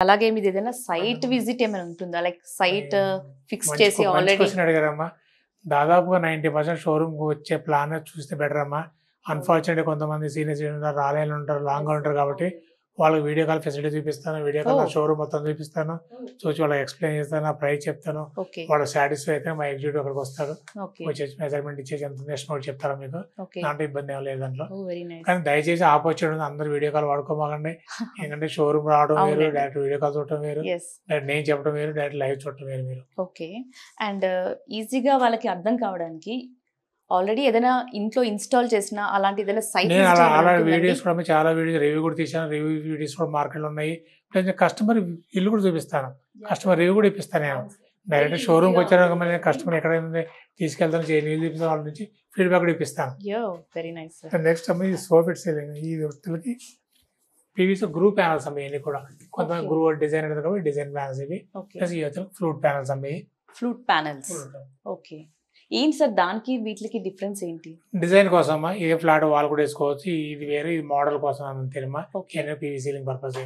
అలాగే మీది ఏదైనా సైట్ విజిట్ ఏమైనా ఉంటుందా? లైక్ సైట్ ఫిక్స్ చేసి మంచి ఆల్రెడీ క్వశ్చన్ అడిగారమ్మా. దాదాపుగా 90% షోరూమ్‌కి వచ్చే ప్లాన్ చూస్తే బెటర్ అమ్మా. అన్‌ఫార్చునేట్‌గా కొంతమంది సీనియర్ సిటిజన్స్ రాలేని ఉంటారు, లాంగ్‌గా ఉంటారు కాబట్టి వాళ్ళకి వీడియో కాల్ ఫెసిలిటీ చూపిస్తాను. వీడియో కాల్ నా ఓహ్! షోరూమ్ మొత్తం చూపిస్తాను. చూసి వాళ్ళకి ఎక్స్‌ప్లెయిన్ చేస్తాను. నా ప్రైస్ చెప్తాను. ఓకే. వాళ్ళు సాటిస్ఫై అయితే మా ఎగ్జిక్యూటివ్ అక్కడికి వస్తారు. ఓకే. వచ్చేసి మెజర్‌మెంట్ ఇచ్చేసి ఎంత ఉంది ఎస్టిమేట్ చెప్తారు మీకు. ఓకే. దాంట్లో ఇబ్బంది ఏం లేదు దాంట్లో. ఓహ్! Very nice. కానీ దయచేసి ఆపర్చునిటీ అందరూ వీడియో కాల్ వాడుకోమాకండి. ఎందుకంటే షోరూమ్ రావడం వేరు, అవునండి. డైరెక్ట్ వీడియో కాల్ చూడటం వేరు, యెస్. డైరెక్ట్ నేను చెప్పడం వేరు, డైరెక్ట్ లైవ్ చూడటం వేరు మీరు. ఓకే. అండ్ ఈజీగా వాళ్ళకి అర్థం కావడానికి ఆల్రెడీ ఏదైనా ఇంట్లో ఇన్‌స్టాల్ చేసిన అలాంటి ఏదైనా సైట్ నేను విజిట్ ఏమైనా అలా ఉంటుందండి? వీడియోస్ కూడా చాలా వీడియోస్ రివ్యూ కూడా తీశాను. రివ్యూ వీడియోస్ కూడా మార్కెట్‌లో ఉన్నాయి. ప్లస్ కస్టమర్ ఇల్లు కూడా చూపిస్తాను. కస్టమర్ రివ్యూ కూడా ఇప్పిస్తాను నేను. డైరెక్ట్ షోరూమ్‌కి వచ్చారు మళ్ళీ నేను కస్టమర్ ఎక్కడ తీసుకెళ్తాను, నీళ్ళు చూపిస్తాను, వాళ్ళ నుంచి ఫీడ్‌బ్యాక్ కూడా ఇప్పిస్తాను. Yeah! Very nice sir. Next అమ్మ ఈ సోఫిట్ సీలింగ్ ఈ వ్యక్తులకి పీవీసీ గ్రూ ప్యానెల్స్ అమ్మాయి ఇవన్నీ కూడా. కొంతమంది ఓకే. గ్రూ డిజైన్ ఉంటుంది కాబట్టి డిజైన్ ప్యానెల్స్ ఇవి. ఓకే. ప్లస్ ఈ వ్యక్తులకు ఫ్లూట్ ప్యానెల్స్ అమ్మాయి. Flute panels. ఓకే. ఏంటి సార్ దానికి వీటికి డిఫరెన్స్ ఏంటి? డిజైన్ కోసమా ఏ ఫ్లాట్ వాల్ కూడా వేసుకోవచ్చు. ఇది వేరే, ఇది మోడల్ కోసం అంతేనమ్మా. ఓకే. PV ceiling purpose.